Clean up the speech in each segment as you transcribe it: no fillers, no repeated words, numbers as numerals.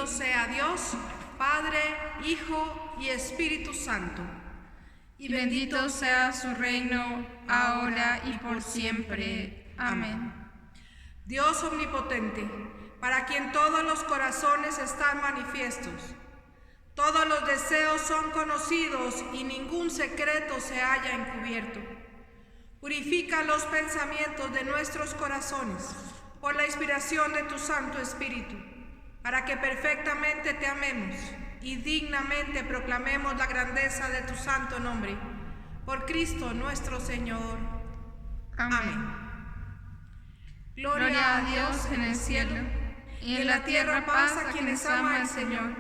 Bendito sea Dios, Padre, Hijo y Espíritu Santo. Y bendito sea su reino, ahora y por siempre. Amén. Dios omnipotente, para quien todos los corazones están manifiestos, todos los deseos son conocidos y ningún secreto se halla encubierto. Purifica los pensamientos de nuestros corazones por la inspiración de tu Santo Espíritu, para que perfectamente te amemos y dignamente proclamemos la grandeza de tu santo nombre. Por Cristo nuestro Señor. Amén. Gloria a Dios en el cielo, y en la tierra paz a quienes ama el Señor.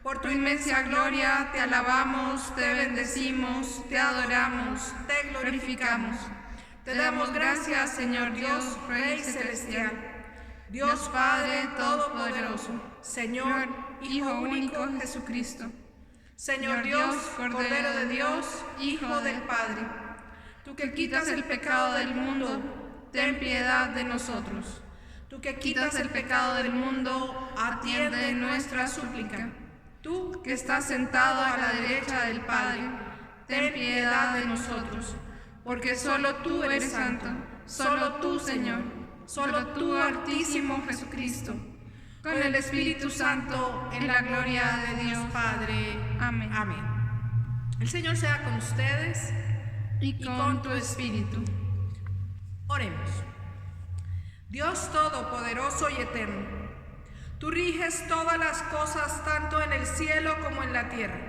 Por tu inmensa gloria te alabamos, te bendecimos, te adoramos, te glorificamos. Te damos gracias, Señor Dios, Rey celestial, Dios Padre Todopoderoso, Señor, Hijo único Jesucristo. Señor Dios, Cordero de Dios, Hijo del Padre, tú que quitas el pecado del mundo, ten piedad de nosotros. Tú que quitas el pecado del mundo, atiende nuestra súplica. Tú que estás sentado a la derecha del Padre, ten piedad de nosotros, porque solo tú eres santo, solo tú, Señor, solo tú, Altísimo Jesucristo, con el Espíritu Santo, en la gloria de Dios Padre. Amén. Amén. El Señor sea con ustedes y con tu espíritu. Oremos. Dios Todopoderoso y Eterno, tú riges todas las cosas tanto en el cielo como en la tierra.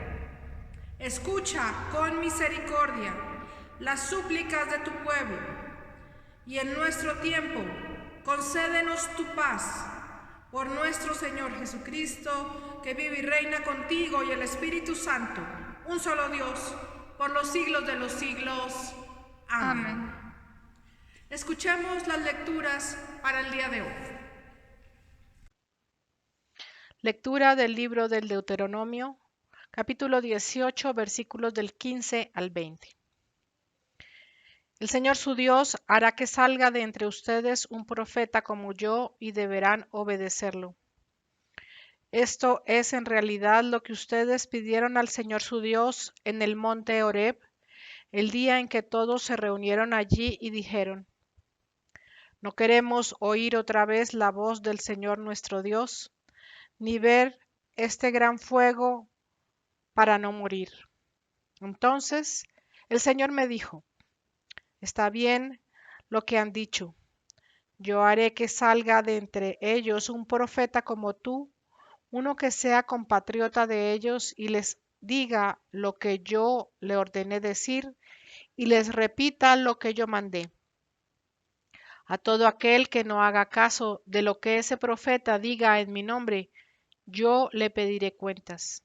Escucha con misericordia las súplicas de tu pueblo y en nuestro tiempo concédenos tu paz por nuestro Señor Jesucristo, que vive y reina contigo y el Espíritu Santo, un solo Dios, por los siglos de los siglos. Amén. Escuchemos las lecturas para el día de hoy. Lectura del libro del Deuteronomio, capítulo 18, versículos del 15 al 20. El Señor su Dios hará que salga de entre ustedes un profeta como yo y deberán obedecerlo. Esto es en realidad lo que ustedes pidieron al Señor su Dios en el monte Horeb, el día en que todos se reunieron allí y dijeron: No queremos oír otra vez la voz del Señor nuestro Dios, ni ver este gran fuego para no morir. Entonces el Señor me dijo: Está bien lo que han dicho. Yo haré que salga de entre ellos un profeta como tú, uno que sea compatriota de ellos y les diga lo que yo le ordené decir y les repita lo que yo mandé. A todo aquel que no haga caso de lo que ese profeta diga en mi nombre, yo le pediré cuentas.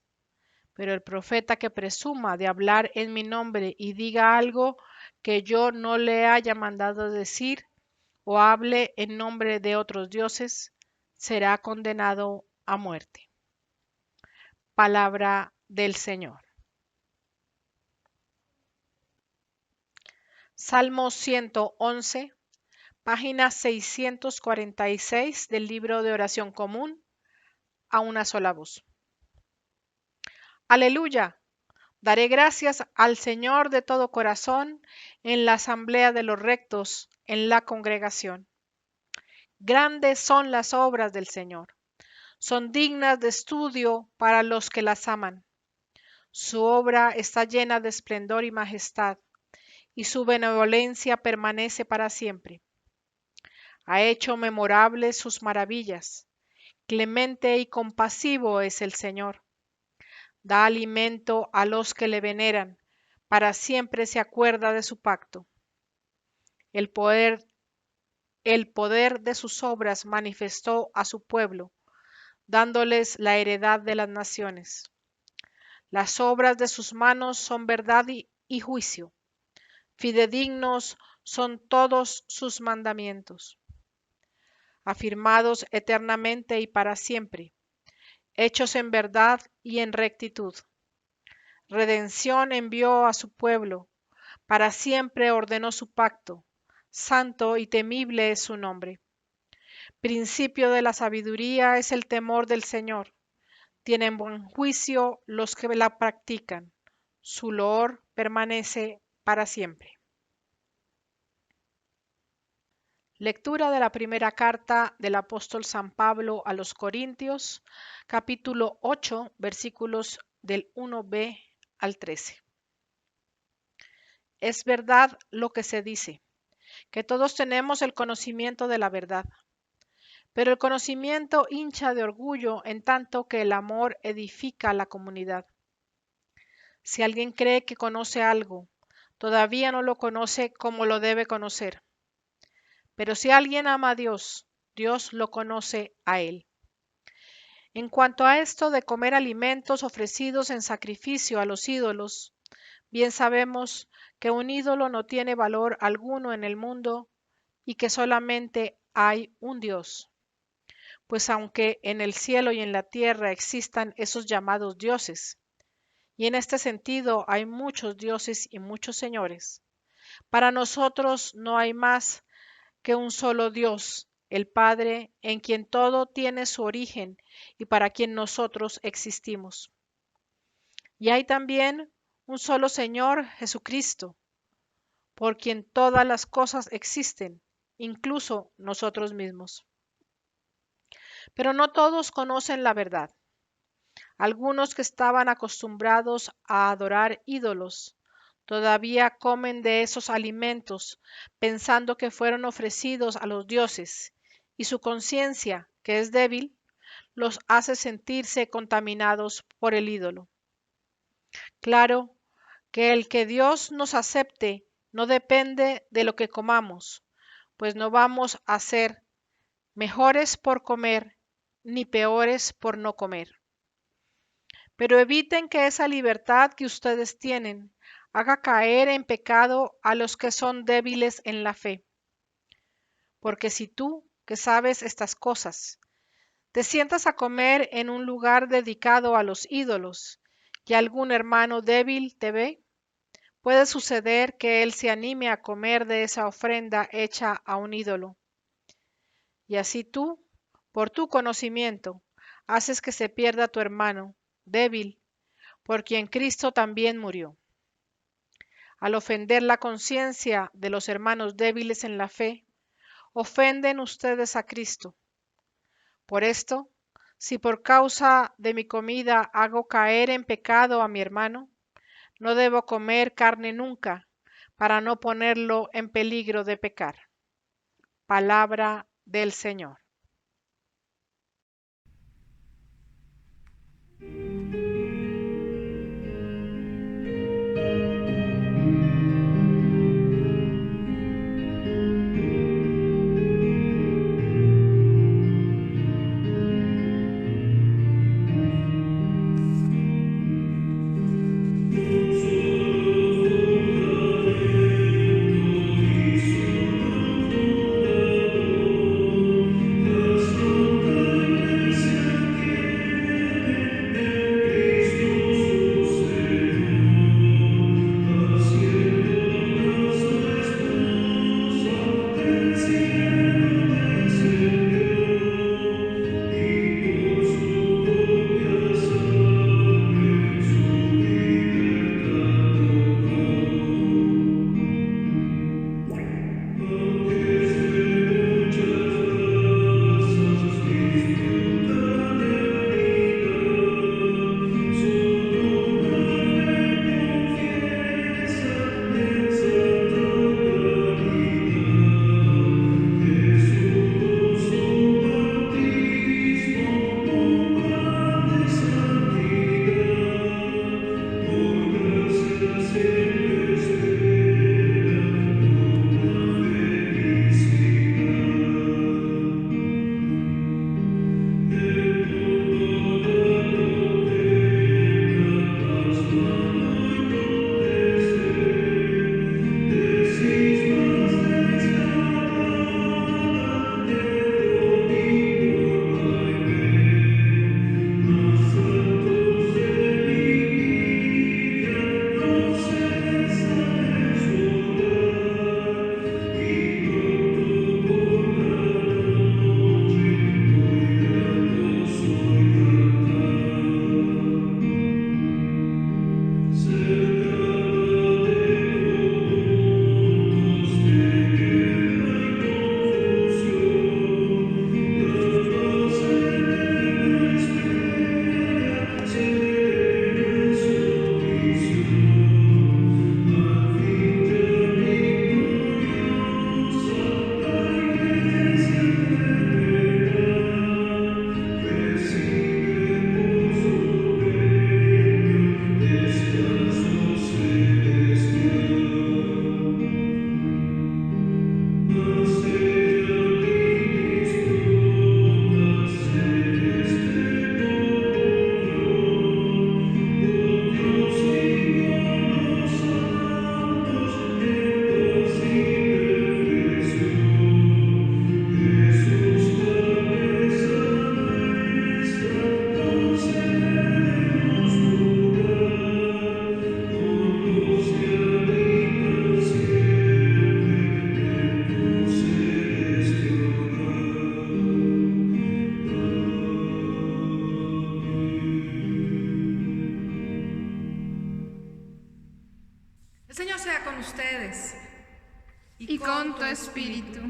Pero el profeta que presuma de hablar en mi nombre y diga algo que yo no le haya mandado decir, o hable en nombre de otros dioses, será condenado a muerte. Palabra del Señor. Salmo 111, página 646 del libro de oración común, a una sola voz. Aleluya. Daré gracias al Señor de todo corazón en la asamblea de los rectos, en la congregación. Grandes son las obras del Señor. Son dignas de estudio para los que las aman. Su obra está llena de esplendor y majestad, y su benevolencia permanece para siempre. Ha hecho memorables sus maravillas. Clemente y compasivo es el Señor. Da alimento a los que le veneran, para siempre se acuerda de su pacto. El poder de sus obras manifestó a su pueblo, dándoles la heredad de las naciones. Las obras de sus manos son verdad y juicio. Fidedignos son todos sus mandamientos. Afirmados eternamente y para siempre, hechos en verdad y en rectitud. Redención envió a su pueblo, para siempre ordenó su pacto. Santo y temible es su nombre. Principio de la sabiduría es el temor del Señor. Tienen buen juicio los que la practican. Su loor permanece para siempre. Lectura de la primera carta del apóstol San Pablo a los Corintios, capítulo 8, versículos del 1b al 13. Es verdad lo que se dice, que todos tenemos el conocimiento de la verdad. Pero el conocimiento hincha de orgullo en tanto que el amor edifica la comunidad. Si alguien cree que conoce algo, todavía no lo conoce como lo debe conocer. Pero si alguien ama a Dios, Dios lo conoce a él. En cuanto a esto de comer alimentos ofrecidos en sacrificio a los ídolos, bien sabemos que un ídolo no tiene valor alguno en el mundo y que solamente hay un Dios. Pues aunque en el cielo y en la tierra existan esos llamados dioses, y en este sentido hay muchos dioses y muchos señores, para nosotros no hay más que un solo Dios, el Padre, en quien todo tiene su origen y para quien nosotros existimos. Y hay también un solo Señor, Jesucristo, por quien todas las cosas existen, incluso nosotros mismos. Pero no todos conocen la verdad. Algunos que estaban acostumbrados a adorar ídolos, todavía comen de esos alimentos, pensando que fueron ofrecidos a los dioses, y su conciencia, que es débil, los hace sentirse contaminados por el ídolo. Claro que el que Dios nos acepte no depende de lo que comamos, pues no vamos a ser mejores por comer, ni peores por no comer. Pero eviten que esa libertad que ustedes tienen haga caer en pecado a los que son débiles en la fe. Porque si tú, que sabes estas cosas, te sientas a comer en un lugar dedicado a los ídolos y algún hermano débil te ve, puede suceder que él se anime a comer de esa ofrenda hecha a un ídolo. Y así tú, por tu conocimiento, haces que se pierda tu hermano débil, por quien Cristo también murió. Al ofender la conciencia de los hermanos débiles en la fe, ofenden ustedes a Cristo. Por esto, si por causa de mi comida hago caer en pecado a mi hermano, no debo comer carne nunca, para no ponerlo en peligro de pecar. Palabra del Señor. sea con ustedes. Y con tu espíritu.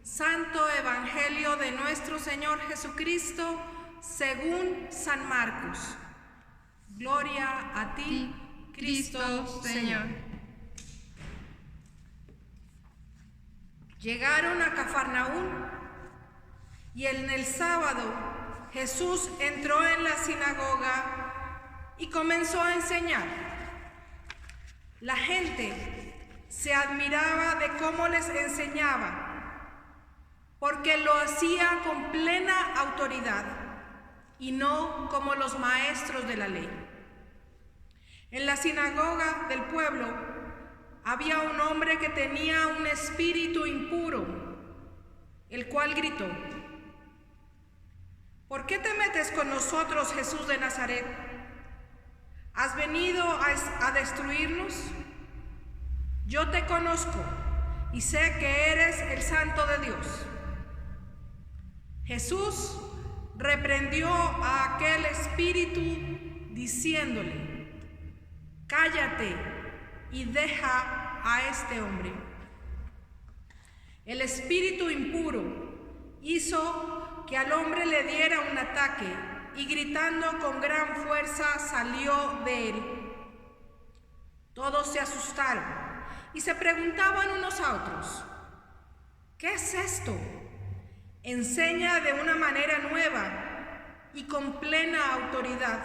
Santo Evangelio de nuestro Señor Jesucristo, según San Marcos. Gloria a ti, Cristo Señor. Llegaron a Cafarnaún y en el sábado Jesús entró en la sinagoga y comenzó a enseñar. La gente se admiraba de cómo les enseñaba, porque lo hacía con plena autoridad y no como los maestros de la ley. En la sinagoga del pueblo había un hombre que tenía un espíritu impuro, el cual gritó: ¿por qué te metes con nosotros, Jesús de Nazaret? ¿Has venido a destruirnos? Yo te conozco y sé que eres el Santo de Dios. Jesús reprendió a aquel espíritu diciéndole: cállate y deja a este hombre. El espíritu impuro hizo que al hombre le diera un ataque y gritando con gran fuerza salió de él. Todos se asustaron y se preguntaban unos a otros: ¿qué es esto? Enseña de una manera nueva y con plena autoridad.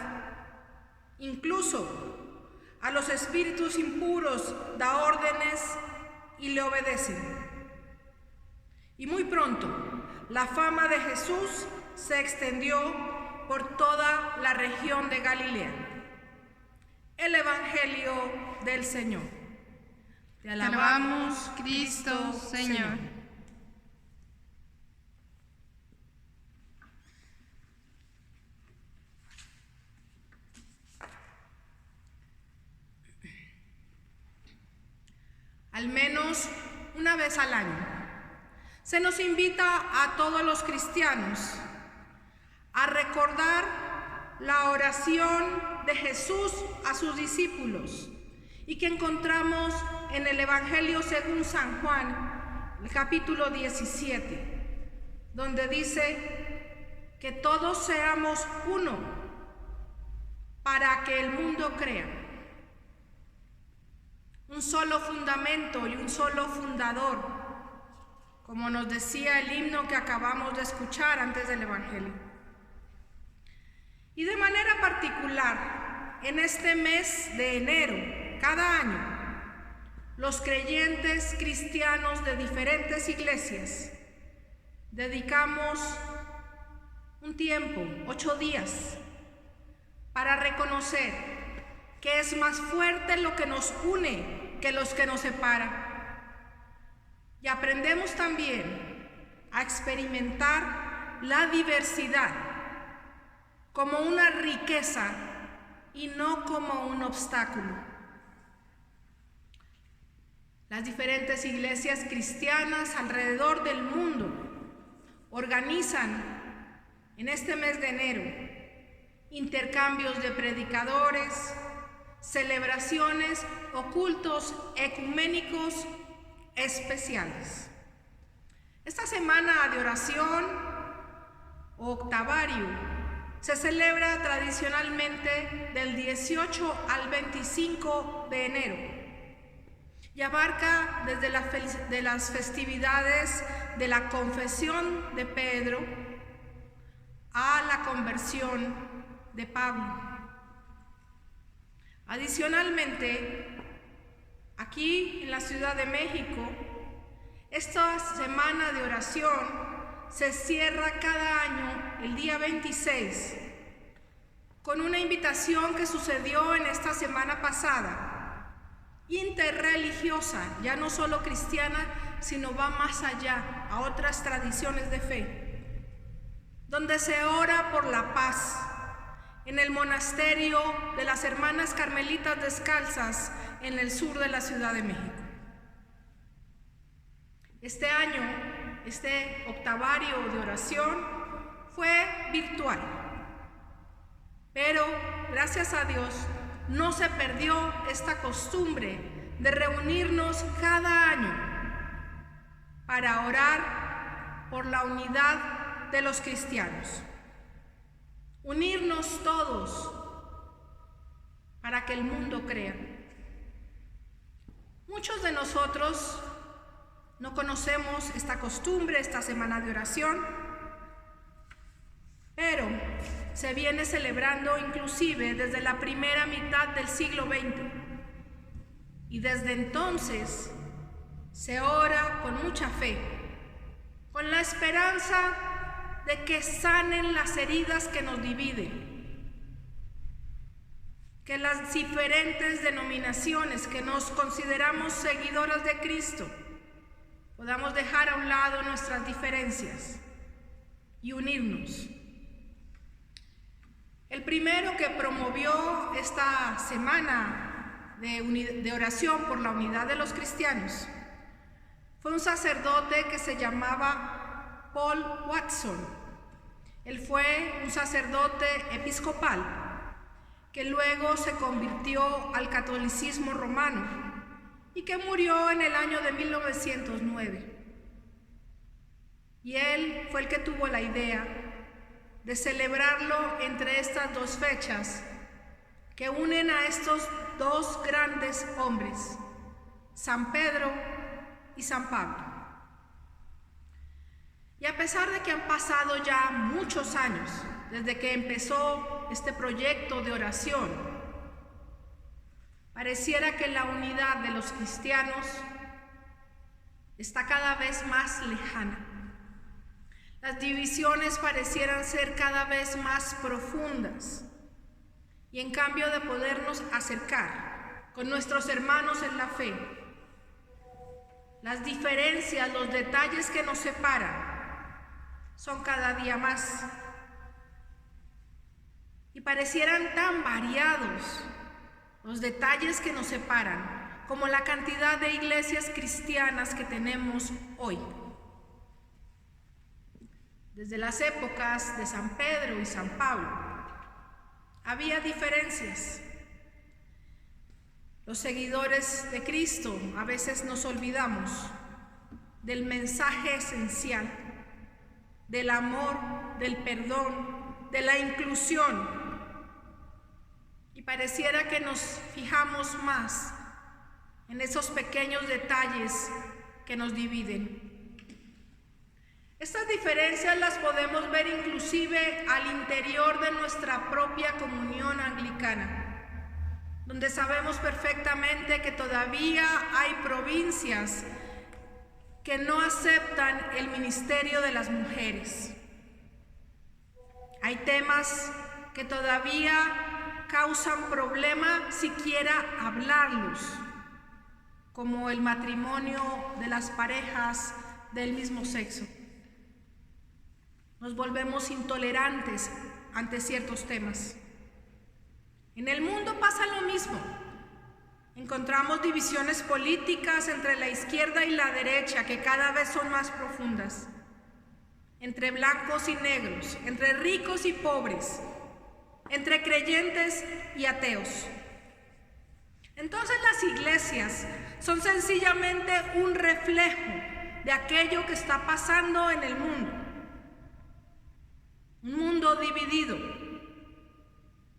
Incluso a los espíritus impuros da órdenes y le obedecen. Y muy pronto la fama de Jesús se extendió por toda la región de Galilea. El Evangelio del Señor. Te alabamos, Cristo, Señor. Al menos una vez al año se nos invita a todos los cristianos a recordar la oración de Jesús a sus discípulos y que encontramos en el Evangelio según San Juan, el capítulo 17, donde dice que todos seamos uno para que el mundo crea. Un solo fundamento y un solo fundador, como nos decía el himno que acabamos de escuchar antes del Evangelio. Y de manera particular, en este mes de enero, cada año, los creyentes cristianos de diferentes iglesias dedicamos un tiempo, 8 días, para reconocer que es más fuerte lo que nos une que los que nos separa. Y aprendemos también a experimentar la diversidad como una riqueza y no como un obstáculo. Las diferentes iglesias cristianas alrededor del mundo organizan en este mes de enero intercambios de predicadores, celebraciones o cultos ecuménicos especiales. Esta semana de oración o octavario se celebra tradicionalmente del 18 al 25 de enero y abarca desde las festividades de la confesión de Pedro a la conversión de Pablo. Adicionalmente, aquí en la Ciudad de México, esta semana de oración se cierra cada año el día 26 con una invitación que sucedió en esta semana pasada, interreligiosa, ya no solo cristiana, sino va más allá, a otras tradiciones de fe, donde se ora por la paz en el monasterio de las Hermanas Carmelitas Descalzas en el sur de la Ciudad de México. Este año, este octavario de oración fue virtual, pero gracias a Dios no se perdió esta costumbre de reunirnos cada año para orar por la unidad de los cristianos. Unirnos todos para que el mundo crea. Muchos de nosotros no conocemos esta costumbre, esta semana de oración, pero se viene celebrando inclusive desde la primera mitad del siglo XX. Y desde entonces se ora con mucha fe, con la esperanza de que sanen las heridas que nos dividen, que las diferentes denominaciones que nos consideramos seguidoras de Cristo podamos dejar a un lado nuestras diferencias y unirnos. El primero que promovió esta semana de oración por la unidad de los cristianos fue un sacerdote que se llamaba Paul Watson. Él fue un sacerdote episcopal que luego se convirtió al catolicismo romano y que murió en el año de 1909. Y él fue el que tuvo la idea de celebrarlo entre estas dos fechas que unen a estos dos grandes hombres, San Pedro y San Pablo. Y a pesar de que han pasado ya muchos años desde que empezó este proyecto de oración, pareciera que la unidad de los cristianos está cada vez más lejana. Las divisiones parecieran ser cada vez más profundas. Y en cambio de podernos acercar con nuestros hermanos en la fe, las diferencias, los detalles que nos separan son cada día más. Y parecieran tan variados los detalles que nos separan como la cantidad de iglesias cristianas que tenemos hoy. Desde las épocas de San Pedro y San Pablo había diferencias. Los seguidores de Cristo a veces nos olvidamos del mensaje esencial, del amor, del perdón, de la inclusión. Y pareciera que nos fijamos más en esos pequeños detalles que nos dividen. Estas diferencias las podemos ver inclusive al interior de nuestra propia comunión anglicana, donde sabemos perfectamente que todavía hay provincias que no aceptan el ministerio de las mujeres. Hay temas que todavía causan problema siquiera hablarlos, como el matrimonio de las parejas del mismo sexo. Nos volvemos intolerantes ante ciertos temas. En el mundo pasa lo mismo. Encontramos divisiones políticas entre la izquierda y la derecha que cada vez son más profundas, entre blancos y negros, entre ricos y pobres, entre creyentes y ateos. Entonces las iglesias son sencillamente un reflejo de aquello que está pasando en el mundo. Un mundo dividido,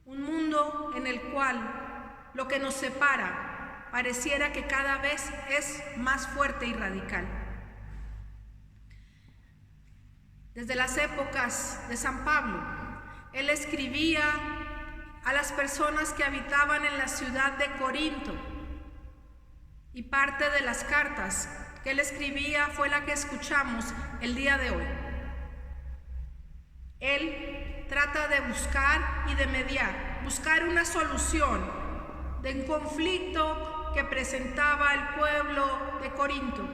un mundo en el cual lo que nos separa pareciera que cada vez es más fuerte y radical. Desde las épocas de San Pablo, él escribía a las personas que habitaban en la ciudad de Corinto, y parte de las cartas que él escribía fue la que escuchamos el día de hoy. Él trata de buscar y de mediar, buscar una solución de un conflicto que presentaba el pueblo de Corinto.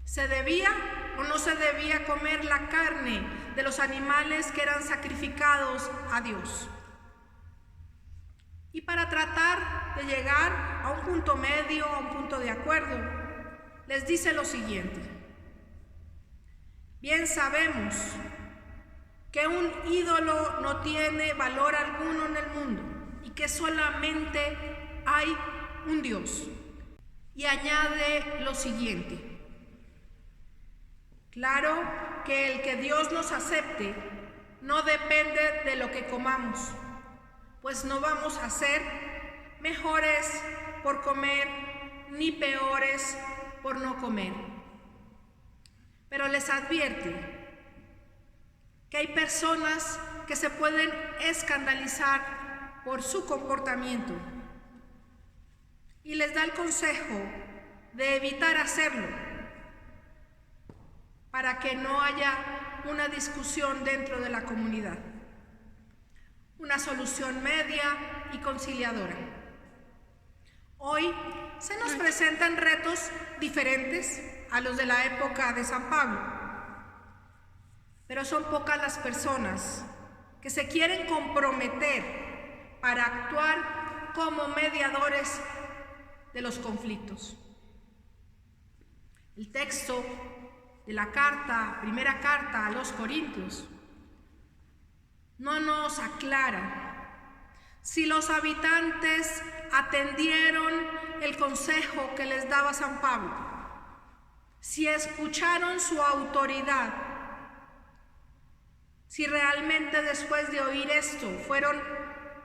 ¿Se debía o no se debía comer la carne de los animales que eran sacrificados a Dios? Y para tratar de llegar a un punto medio, a un punto de acuerdo, les dice lo siguiente: bien sabemos que un ídolo no tiene valor alguno en el mundo y que solamente hay un Dios. Y añade lo siguiente: claro que el que Dios nos acepte no depende de lo que comamos, pues no vamos a ser mejores por comer ni peores por no comer. Pero les advierte que hay personas que se pueden escandalizar por su comportamiento y les da el consejo de evitar hacerlo para que no haya una discusión dentro de la comunidad, una solución media y conciliadora. Hoy se nos presentan retos diferentes a los de la época de San Pablo, pero son pocas las personas que se quieren comprometer para actuar como mediadores de los conflictos. El texto de la primera carta a los Corintios, no nos aclara si los habitantes atendieron el consejo que les daba San Pablo, si escucharon su autoridad, si realmente después de oír esto fueron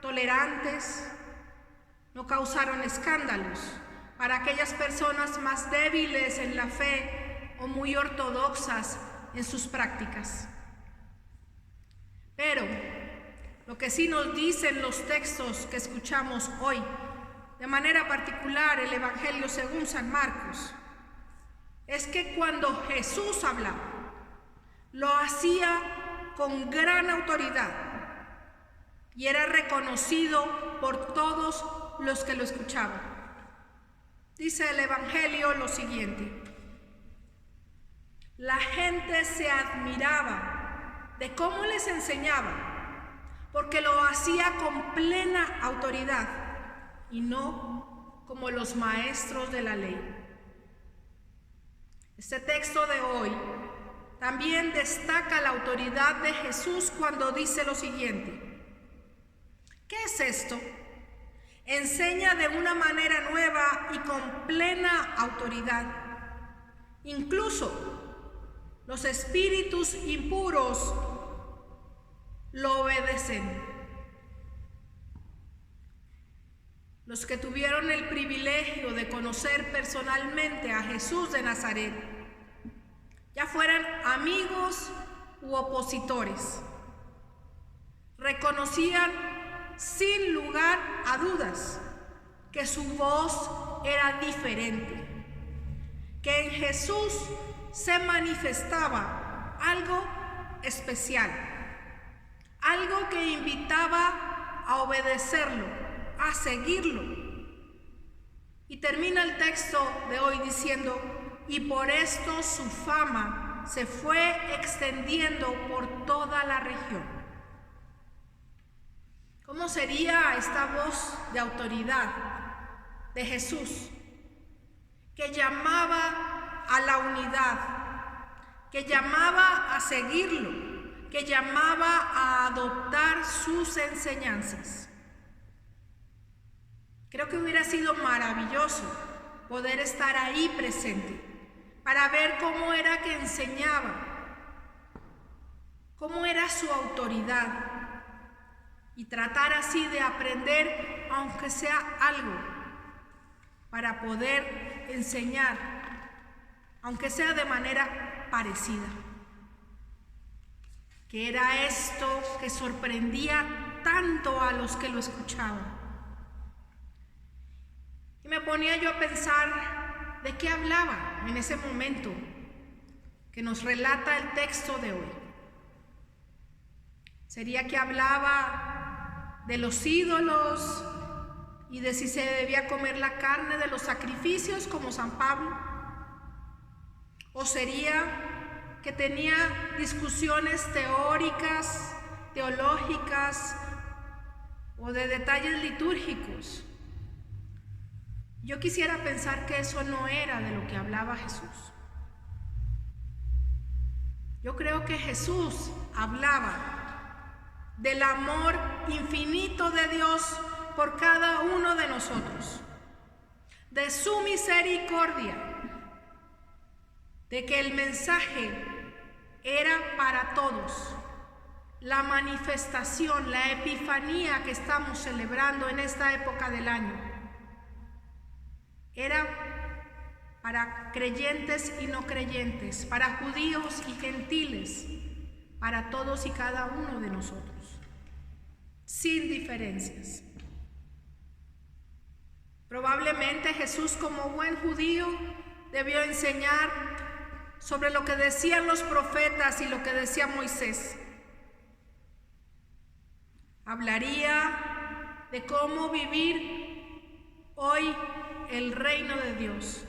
tolerantes, no causaron escándalos para aquellas personas más débiles en la fe o muy ortodoxas en sus prácticas. Pero lo que sí nos dicen los textos que escuchamos hoy, de manera particular el Evangelio según San Marcos, es que cuando Jesús hablaba, lo hacía con gran autoridad y era reconocido por todos los que lo escuchaban. Dice el Evangelio lo siguiente: la gente se admiraba de cómo les enseñaba, porque lo hacía con plena autoridad y no como los maestros de la ley. Este texto de hoy también destaca la autoridad de Jesús cuando dice lo siguiente: ¿qué es esto? Enseña de una manera nueva y con plena autoridad. Incluso los espíritus impuros lo obedecen. Los que tuvieron el privilegio de conocer personalmente a Jesús de Nazaret, ya fueran amigos u opositores, reconocían sin lugar a dudas que su voz era diferente, que en Jesús se manifestaba algo especial, algo que invitaba a obedecerlo, a seguirlo. Y termina el texto de hoy diciendo: y por esto su fama se fue extendiendo por toda la región. ¿Cómo sería esta voz de autoridad de Jesús, que llamaba a la unidad, que llamaba a seguirlo, que llamaba a adoptar sus enseñanzas? Creo que hubiera sido maravilloso poder estar ahí presente para ver cómo era que enseñaba, cómo era su autoridad, y tratar así de aprender, aunque sea algo, para poder enseñar, aunque sea de manera parecida. Que era esto que sorprendía tanto a los que lo escuchaban. Y me ponía yo a pensar de qué hablaba en ese momento que nos relata el texto de hoy. ¿Sería que hablaba de los ídolos y de si se debía comer la carne de los sacrificios como San Pablo? ¿O sería que tenía discusiones teóricas, teológicas o de detalles litúrgicos? Yo quisiera pensar que eso no era de lo que hablaba Jesús. Yo creo que Jesús hablaba del amor infinito de Dios por cada uno de nosotros, de su misericordia, de que el mensaje era para todos. La manifestación, la epifanía que estamos celebrando en esta época del año, era para creyentes y no creyentes, para judíos y gentiles, para todos y cada uno de nosotros, sin diferencias. Probablemente Jesús, como buen judío, debió enseñar sobre lo que decían los profetas y lo que decía Moisés. Hablaría de cómo vivir hoy el reino de Dios.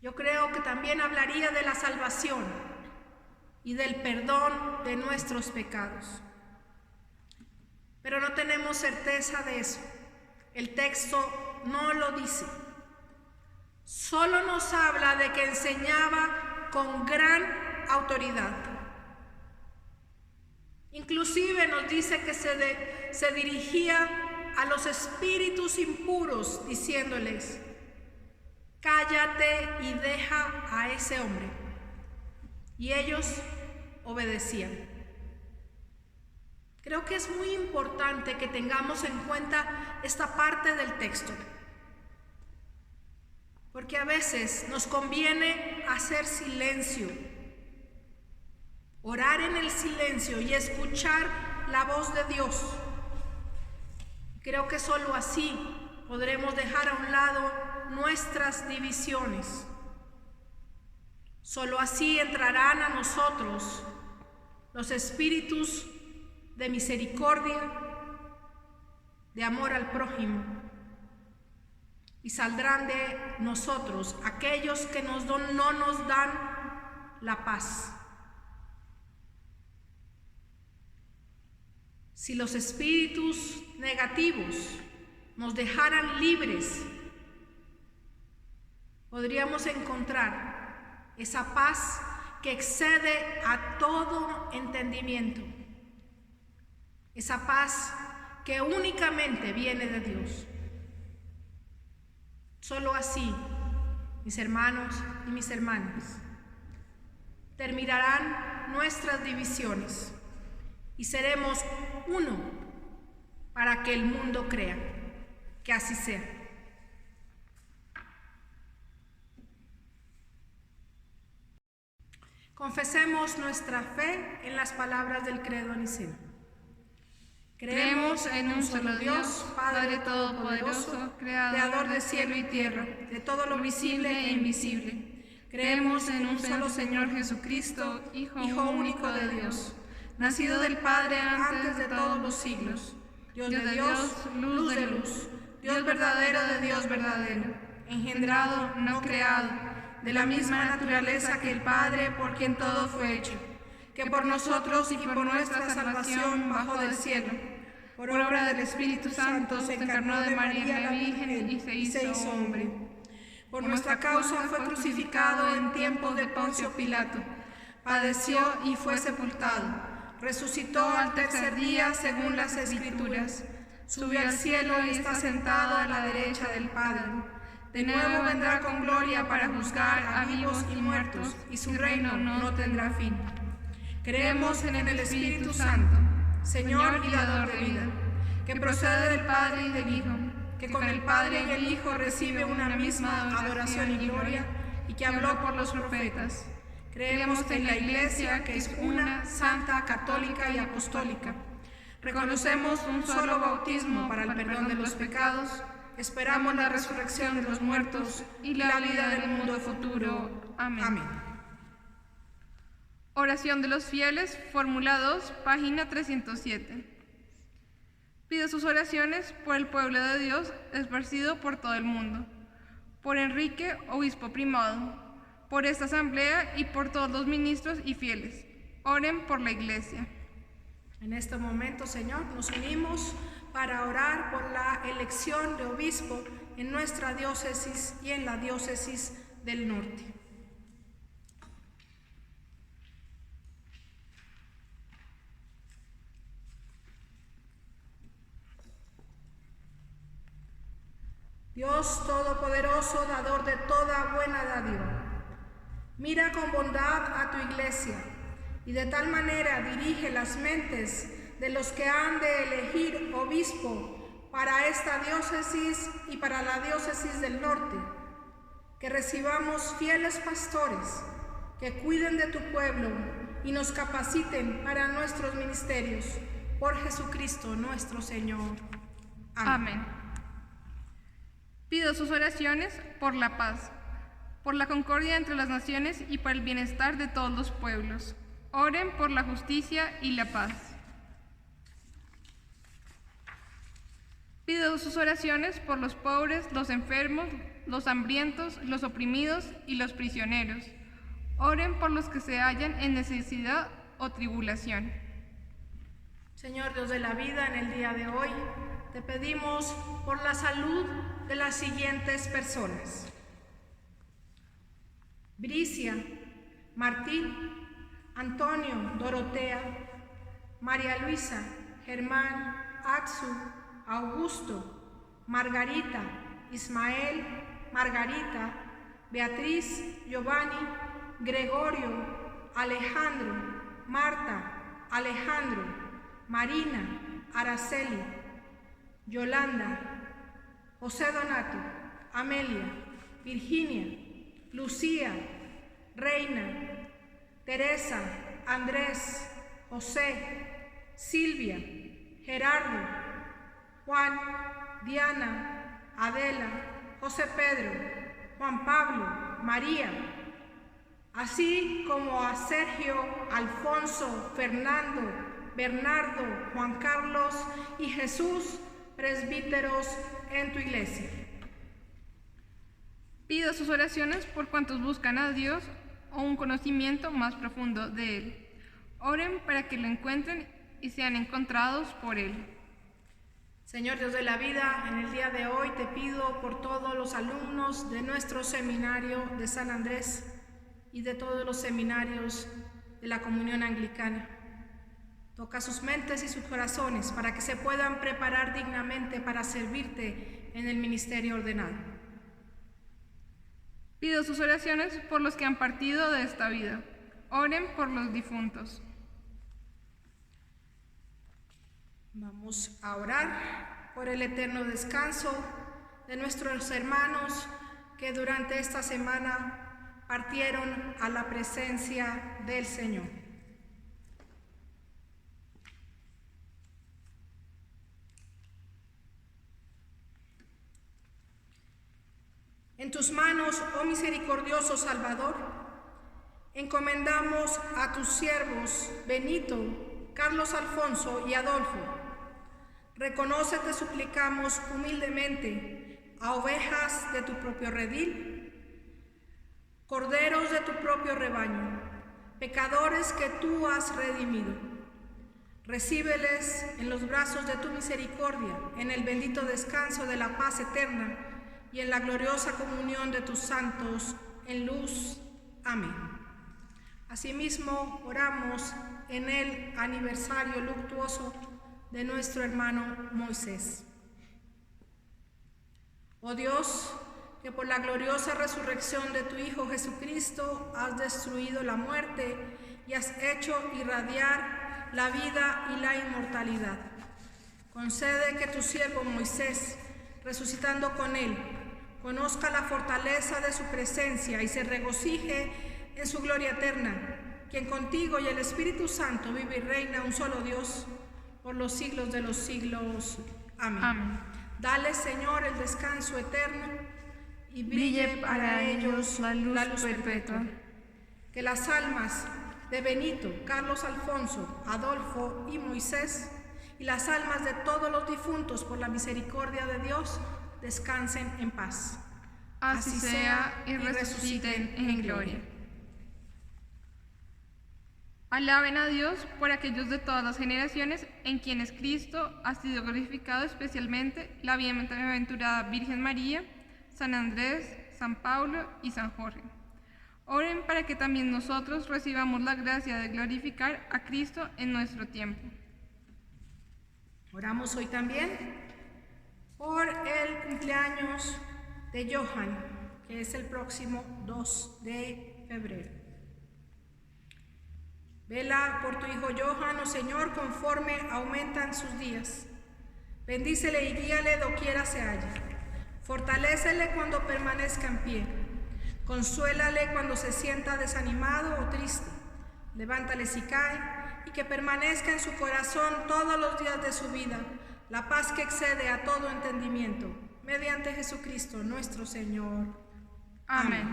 Yo creo que también hablaría de la salvación y del perdón de nuestros pecados. Pero no tenemos certeza de eso. El texto no lo dice. Solo nos habla de que enseñaba con gran autoridad. Inclusive nos dice que se dirigía a los espíritus impuros diciéndoles: cállate y deja a ese hombre. Y ellos obedecían. Creo que es muy importante que tengamos en cuenta esta parte del texto, porque a veces nos conviene hacer silencio, orar en el silencio y escuchar la voz de Dios. Creo que solo así podremos dejar a un lado nuestras divisiones. Solo así entrarán a nosotros los espíritus de misericordia, de amor al prójimo, y saldrán de nosotros aquellos que no nos dan la paz. Si los espíritus negativos nos dejaran libres, podríamos encontrar esa paz que excede a todo entendimiento, esa paz que únicamente viene de Dios. Solo así, mis hermanos y mis hermanas, terminarán nuestras divisiones y seremos uno para que el mundo crea. Que así sea. Confesemos nuestra fe en las palabras del credo niceno. Creemos en un solo Dios, Padre Todopoderoso, Creador de cielo y tierra, de todo lo visible e invisible. Creemos en un solo Señor Jesucristo, Hijo único de Dios, nacido del Padre antes de todos los siglos, Dios de Dios, luz de luz, Dios verdadero de Dios verdadero, engendrado, no creado, de la misma naturaleza que el Padre, por quien todo fue hecho, que por nosotros y por nuestra salvación bajó del cielo, por obra del Espíritu Santo se encarnó de María la Virgen y se hizo hombre. Por nuestra causa fue crucificado en tiempos de Poncio Pilato, padeció y fue sepultado, resucitó al tercer día según las Escrituras, subió al cielo y está sentado a la derecha del Padre. De nuevo vendrá con gloria para juzgar a vivos y muertos, y su reino no tendrá fin. Creemos en el Espíritu Santo, Señor y dador de vida, que procede del Padre y del Hijo, que con el Padre y el Hijo recibe una misma adoración y gloria, y que habló por los profetas. Creemos en la Iglesia, que es una, santa, católica y apostólica. Reconocemos un solo bautismo para el perdón de los pecados. Esperamos la resurrección de los muertos y la vida del mundo futuro. Amén. Amén. Oración de los fieles, Fórmula 2, página 307. Pide sus oraciones por el pueblo de Dios esparcido por todo el mundo, por Enrique, obispo primado, por esta asamblea y por todos los ministros y fieles. Oren por la Iglesia. En este momento, Señor, nos unimos para orar por la elección de obispo en nuestra diócesis y en la diócesis del norte. Dios Todopoderoso, dador de toda buena dádiva, mira con bondad a tu iglesia y de tal manera dirige las mentes de los que han de elegir obispo para esta diócesis y para la diócesis del norte, que recibamos fieles pastores que cuiden de tu pueblo y nos capaciten para nuestros ministerios. Por Jesucristo nuestro Señor. Amén. Pido sus oraciones por la paz, por la concordia entre las naciones y por el bienestar de todos los pueblos. Oren por la justicia y la paz. Pido sus oraciones por los pobres, los enfermos, los hambrientos, los oprimidos y los prisioneros. Oren por los que se hallan en necesidad o tribulación. Señor Dios de la vida, en el día de hoy te pedimos por la salud de las siguientes personas: Bricia, Martín, Antonio, Dorotea, María Luisa, Germán, Axu, Augusto, Margarita, Ismael, Margarita, Beatriz, Giovanni, Gregorio, Alejandro, Marta, Alejandro, Marina, Araceli, Yolanda, José Donato, Amelia, Virginia, Lucía, Reina, Teresa, Andrés, José, Silvia, Gerardo, Juan, Diana, Adela, José Pedro, Juan Pablo, María, así como a Sergio, Alfonso, Fernando, Bernardo, Juan Carlos y Jesús, presbíteros en tu iglesia. Pido sus oraciones por cuantos buscan a Dios o un conocimiento más profundo de Él. Oren para que lo encuentren y sean encontrados por Él. Señor Dios de la vida, en el día de hoy te pido por todos los alumnos de nuestro seminario de San Andrés y de todos los seminarios de la Comunión Anglicana. Toca sus mentes y sus corazones para que se puedan preparar dignamente para servirte en el ministerio ordenado. Pido sus oraciones por los que han partido de esta vida. Oren por los difuntos. Vamos a orar por el eterno descanso de nuestros hermanos que durante esta semana partieron a la presencia del Señor. En tus manos, oh misericordioso Salvador, encomendamos a tus siervos Benito, Carlos Alfonso y Adolfo. Reconoce, te suplicamos humildemente, a ovejas de tu propio redil, corderos de tu propio rebaño, pecadores que tú has redimido. Recíbeles en los brazos de tu misericordia, en el bendito descanso de la paz eterna y en la gloriosa comunión de tus santos en luz. Amén. Asimismo, oramos en el aniversario luctuoso de nuestro hermano Moisés. Oh Dios, que por la gloriosa resurrección de tu Hijo Jesucristo has destruido la muerte y has hecho irradiar la vida y la inmortalidad. Concede que tu siervo Moisés, resucitando con él, conozca la fortaleza de su presencia y se regocije en su gloria eterna, quien contigo y el Espíritu Santo vive y reina un solo Dios por los siglos de los siglos. Amén. Amén. Dale, Señor, el descanso eterno y brille para ellos la luz perpetua. Que las almas de Benito, Carlos Alfonso, Adolfo y Moisés y las almas de todos los difuntos por la misericordia de Dios descansen en paz. Así sea y resuciten en gloria. Alaben a Dios por aquellos de todas las generaciones en quienes Cristo ha sido glorificado, especialmente la bienaventurada Virgen María, San Andrés, San Pablo y San Jorge. Oren para que también nosotros recibamos la gracia de glorificar a Cristo en nuestro tiempo. Oramos hoy también por el cumpleaños de Johan, que es el próximo 2 de febrero. Vela por tu hijo Johan, oh Señor, conforme aumentan sus días. Bendícele y guíale doquiera se halle. Fortalécele cuando permanezca en pie. Consuélale cuando se sienta desanimado o triste. Levántale si cae, y que permanezca en su corazón todos los días de su vida la paz que excede a todo entendimiento, mediante Jesucristo nuestro Señor. Amén.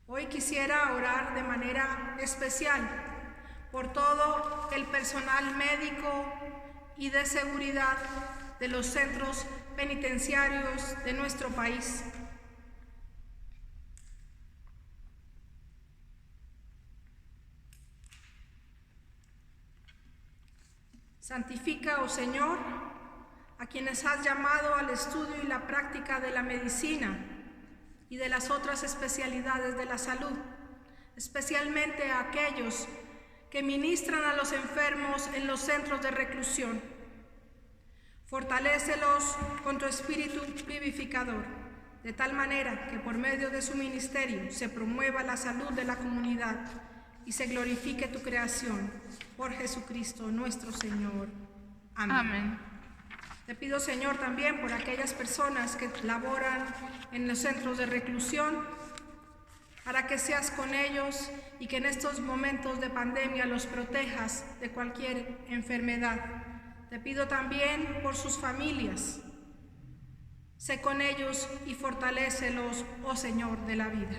Hoy quisiera orar de manera especial por todo el personal médico y de seguridad de los centros penitenciarios de nuestro país. Santifica, oh Señor, a quienes has llamado al estudio y la práctica de la medicina y de las otras especialidades de la salud, especialmente a aquellos que ministran a los enfermos en los centros de reclusión. Fortalécelos con tu espíritu vivificador, de tal manera que por medio de su ministerio se promueva la salud de la comunidad y se glorifique tu creación, por Jesucristo nuestro Señor. Amén. Amén. Te pido, Señor, también por aquellas personas que laboran en los centros de reclusión, para que seas con ellos y que en estos momentos de pandemia los protejas de cualquier enfermedad. Te pido también por sus familias. Sé con ellos y fortalécelos, oh Señor de la vida.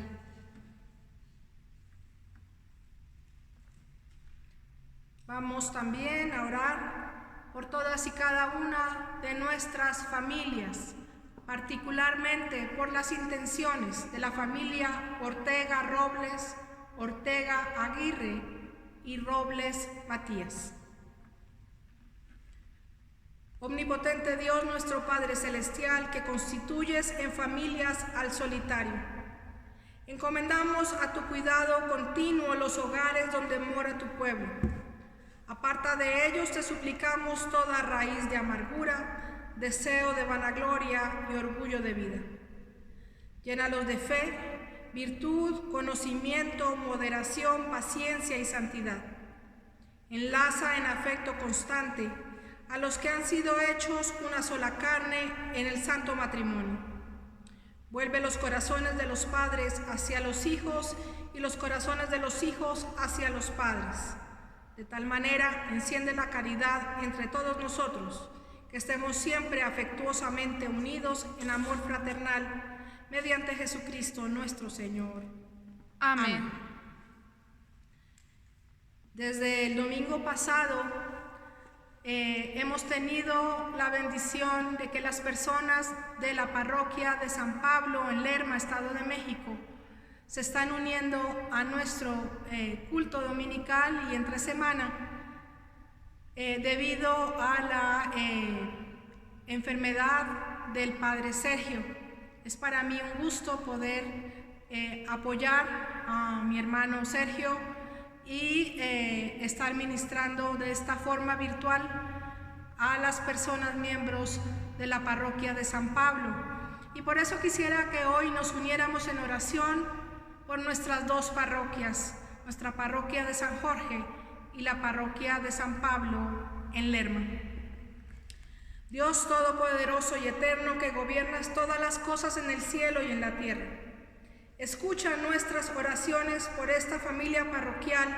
Vamos también a orar por todas y cada una de nuestras familias, particularmente por las intenciones de la familia Ortega Robles, Ortega Aguirre y Robles Matías. Omnipotente Dios, nuestro Padre Celestial, que constituyes en familias al solitario, encomendamos a tu cuidado continuo los hogares donde mora tu pueblo. Aparta de ellos, te suplicamos, toda raíz de amargura, deseo de vanagloria y orgullo de vida. Llénalos de fe, virtud, conocimiento, moderación, paciencia y santidad. Enlaza en afecto constante a los que han sido hechos una sola carne en el santo matrimonio. Vuelve los corazones de los padres hacia los hijos y los corazones de los hijos hacia los padres. De tal manera, enciende la caridad entre todos nosotros, que estemos siempre afectuosamente unidos en amor fraternal, mediante Jesucristo nuestro Señor. Amén. Desde el domingo pasado hemos tenido la bendición de que las personas de la parroquia de San Pablo en Lerma, Estado de México, se están uniendo a nuestro culto dominical y entre semana debido a la enfermedad del Padre Sergio. Es para mí un gusto poder apoyar a mi hermano Sergio y estar ministrando de esta forma virtual a las personas miembros de la parroquia de San Pablo. Y por eso quisiera que hoy nos uniéramos en oración por nuestras dos parroquias, nuestra parroquia de San Jorge y la parroquia de San Pablo en Lerma. Dios todopoderoso y eterno, que gobiernas todas las cosas en el cielo y en la tierra, escucha nuestras oraciones por esta familia parroquial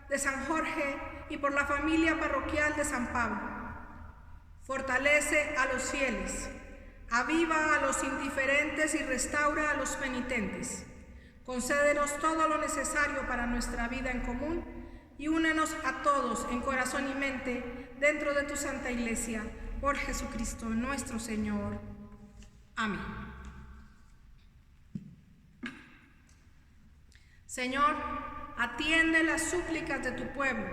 de San Jorge y por la familia parroquial de San Pablo. Fortalece a los fieles, aviva a los indiferentes y restaura a los penitentes. Concédenos todo lo necesario para nuestra vida en común y únenos a todos en corazón y mente dentro de tu Santa Iglesia, por Jesucristo nuestro Señor. Amén. Señor, atiende las súplicas de tu pueblo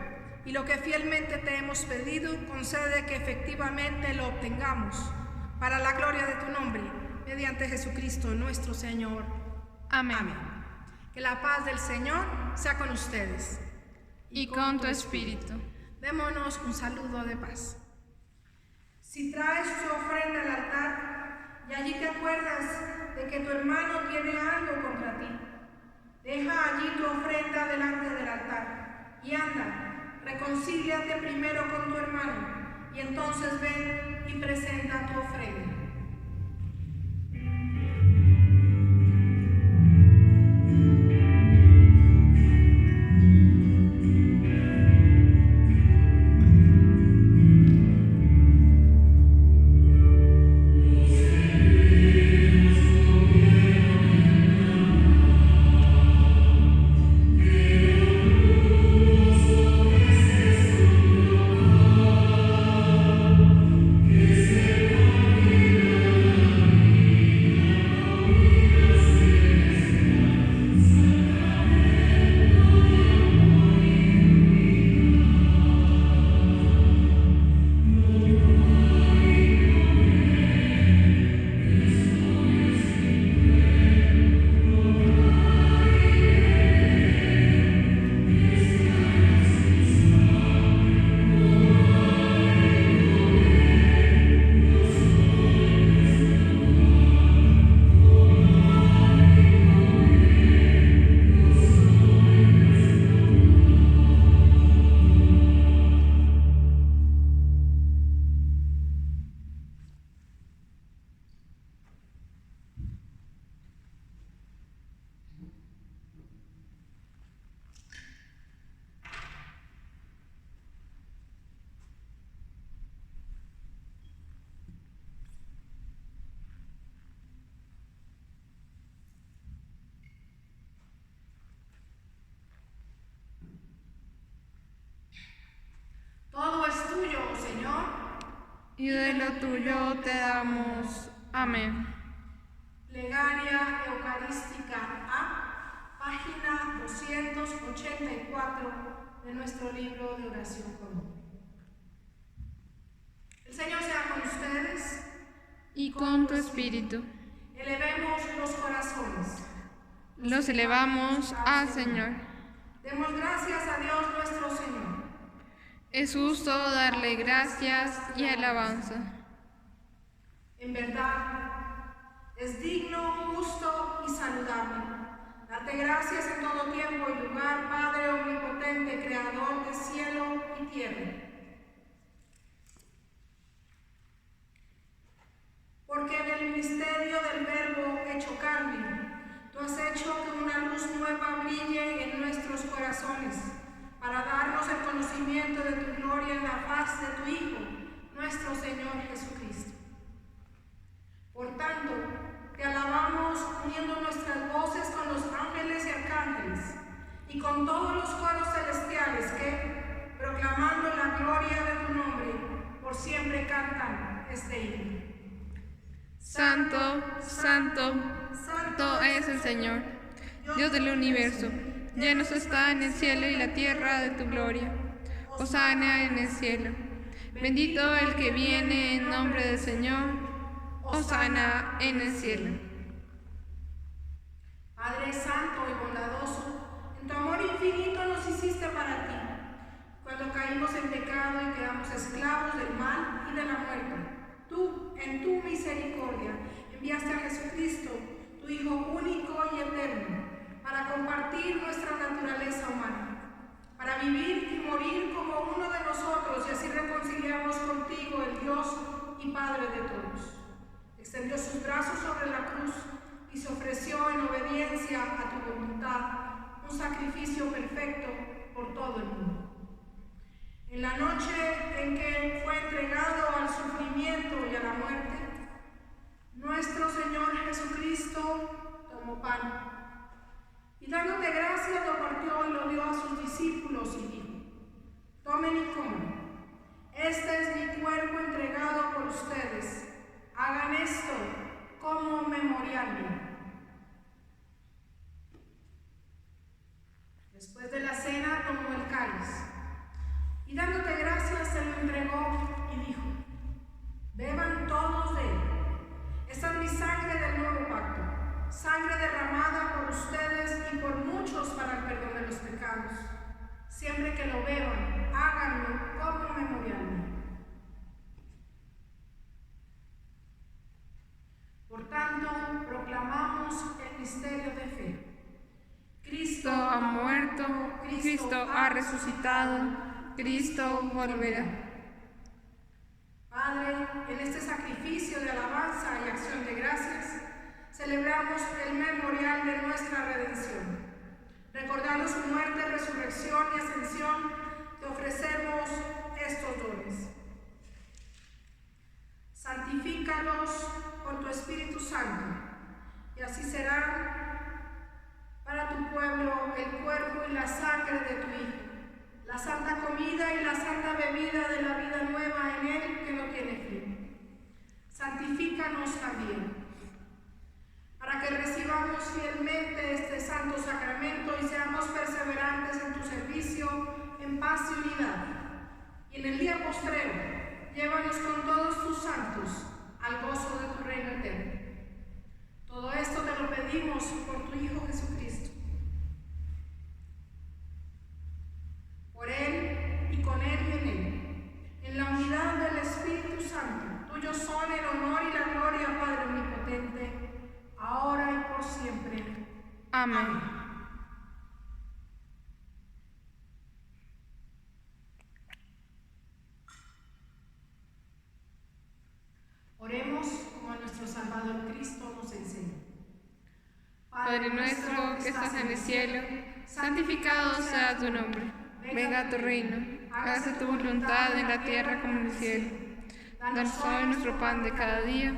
y lo que fielmente te hemos pedido, concede que efectivamente lo obtengamos para la gloria de tu nombre, mediante Jesucristo nuestro Señor. Amén. Amén. Que la paz del Señor sea con ustedes. Y con tu espíritu. Démonos un saludo de paz. Si traes allí te acuerdas de que tu hermano tiene algo contra ti, deja allí tu ofrenda delante del altar y anda, reconcíliate primero con tu hermano y entonces ven y presenta tu ofrenda. Todo es tuyo, Señor, y de lo tuyo te damos. Amén. Plegaria Eucarística A, página 284 de nuestro libro de oración común. El Señor sea con ustedes Y con tu espíritu. Elevemos los corazones. Los elevamos al Señor. Demos gracias a Dios nuestro Señor. Es justo darle gracias y alabanza. En verdad, es digno, justo y saludable darte gracias en todo tiempo y lugar, Padre omnipotente, Creador de cielo y tierra. Porque en el misterio del Verbo hecho carne, tú has hecho que una luz nueva brille en nuestros corazones, para darnos el conocimiento de tu gloria en la faz de tu Hijo, nuestro Señor Jesucristo. Por tanto, te alabamos uniendo nuestras voces con los ángeles y arcángeles y con todos los coros celestiales que, proclamando la gloria de tu nombre, por siempre cantan este himno. Santo, santo, santo es el Señor, Dios del universo. Llenos está en el cielo y la tierra de tu gloria. Hosana en el cielo. Bendito el que viene en nombre del Señor. Hosana en el cielo. Padre santo y bondadoso, en tu amor infinito nos hiciste para ti. Cuando caímos en pecado y quedamos esclavos del mal y de la muerte, tú, en tu misericordia, enviaste a Jesucristo, tu Hijo único y eterno, para compartir nuestra naturaleza humana, para vivir y morir como uno de nosotros y así reconciliarnos contigo, el Dios y Padre de todos. Extendió sus brazos sobre la cruz y se ofreció en obediencia a tu voluntad, un sacrificio perfecto por todo el mundo. En la noche en que fue entregado al sufrimiento y a la muerte, nuestro Señor Jesucristo tomó pan y dándote gracias lo partió y lo dio a sus discípulos y dijo: tomen y coman, este es mi cuerpo entregado por ustedes, hagan esto como memorial mío. Después de la cena tomó el cáliz y dándote gracias se lo entregó y dijo: beban todos de él, esta es mi sangre del nuevo pacto, sangre derramada por ustedes y por muchos para el perdón de los pecados. Siempre que lo beban, háganlo como memorial mío. Por Cristo ha resucitado, Cristo volverá. Padre, en este sacrificio de alabanza y acción de gracias, celebramos el memorial de nuestra redención. Recordando su muerte, resurrección y ascensión, te ofrecemos estos dones. Santifícalos con tu Espíritu Santo, y así será para tu pueblo el cuerpo y la sangre de tu Hijo, la santa comida y la santa bebida de la vida nueva en Él que no tiene fin. Santifícanos también, para que recibamos fielmente este santo sacramento y seamos perseverantes en tu servicio en paz y unidad. Y en el día postrero, llévanos con todos tus santos al gozo de tu reino eterno. Todo esto te lo pedimos por tu Hijo Jesucristo. Por Él y con Él y en Él, en la unidad del Espíritu Santo, tuyos son el honor y la gloria, Padre omnipotente, ahora y por siempre. Amén. Oremos como nuestro Salvador Cristo nos enseña. Padre nuestro que estás en el cielo, santificado sea tu nombre. Venga a tu reino, hágase tu voluntad en la tierra como en el cielo. Danos hoy nuestro pan de cada día.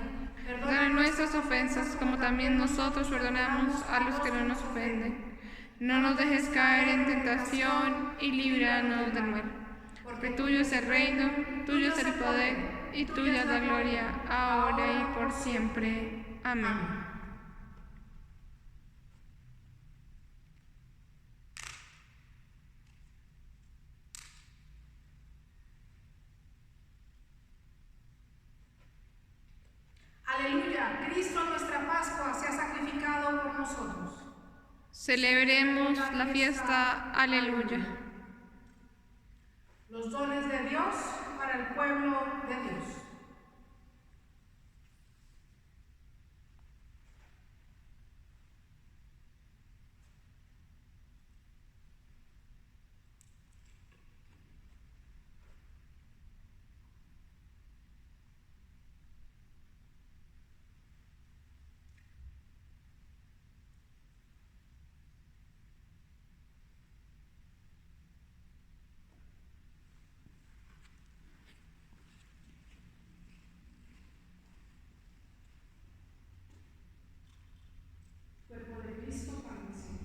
Perdona nuestras ofensas, como también nosotros perdonamos a los que no nos ofenden. No nos dejes caer en tentación y líbranos del mal. Porque tuyo es el reino, tuyo es el poder y tuya es la gloria, ahora y por siempre. Amén. Aleluya, Cristo nuestra Pascua se ha sacrificado por nosotros. Celebremos la fiesta, aleluya. Los dones de Dios para el pueblo de Dios. Cuerpo de Cristo, pan del Señor.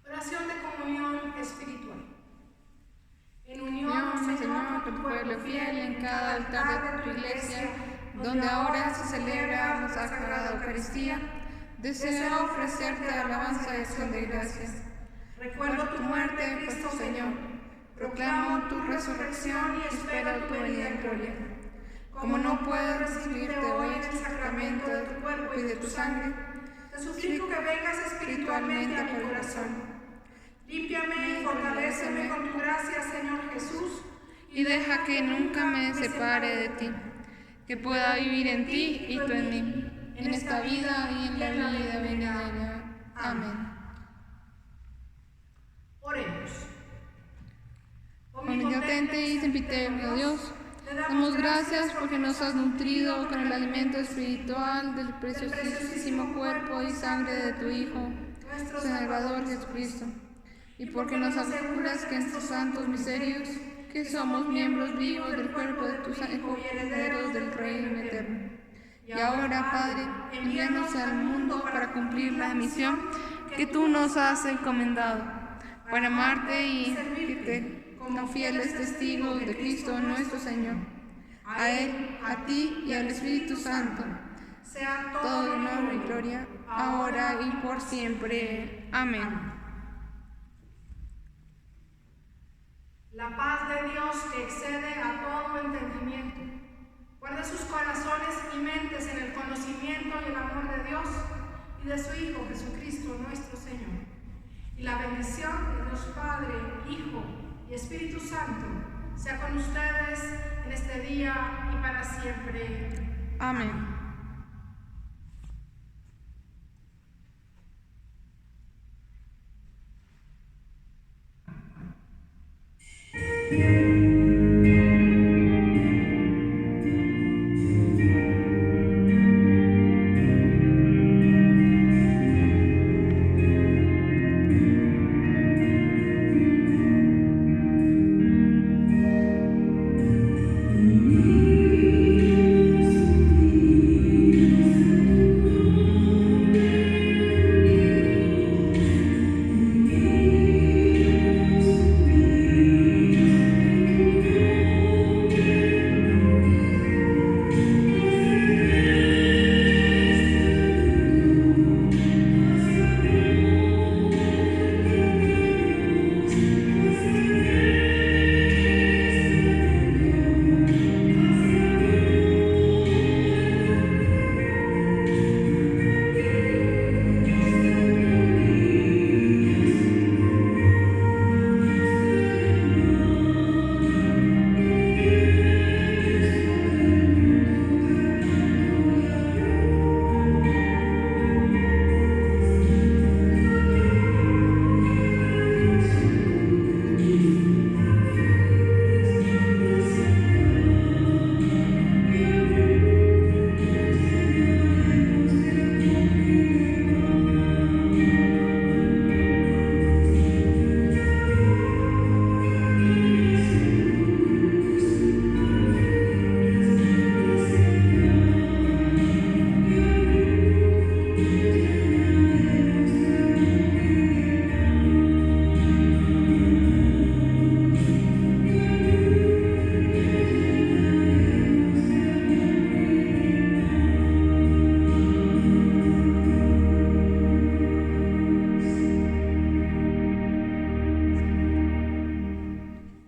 Oración de comunión espiritual. En unión, Señor, con tu pueblo fiel en cada altar de tu iglesia, donde ahora se celebra la Sagrada Eucaristía, deseo ofrecerte alabanza y acción de gracias. Recuerdo tu muerte, Cristo Señor. Proclamo tu resurrección y espero tu venida en gloria. Como no puedo recibirte hoy en el sacramento de tu cuerpo y de tu sangre, te suplico que vengas espiritualmente a mi corazón. Límpiame y fortaléceme con tu gracia, Señor Jesús, y deja que nunca me separe de ti, que pueda vivir en ti y tú en mí, en esta vida y en la vida venidera. Amén. Oremos. Omnipotente y sempiterno Dios, damos gracias porque nos has nutrido con el alimento espiritual del preciosísimo cuerpo y sangre de tu Hijo, nuestro Salvador Jesucristo. y porque nos aseguras que en estos santos misterios, que somos miembros vivos del cuerpo de tu Hijo y herederos del reino eterno. Y ahora, Padre, envíanos al mundo para cumplir la misión que tú nos has encomendado, para amarte y servirte como fieles testigos de Cristo nuestro Señor. A Él, a ti y al Espíritu Santo, sea todo honor y gloria, ahora y por siempre. Amén. La paz de Dios que excede a todo entendimiento, guarde sus corazones y mentes en el conocimiento y el amor de Dios y de su Hijo Jesucristo nuestro Señor. Y la bendición de Dios Padre, Hijo y Espíritu Santo sea con ustedes en este día y para siempre. Amén.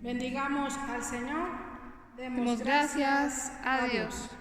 Bendigamos al Señor, Demos gracias a Dios.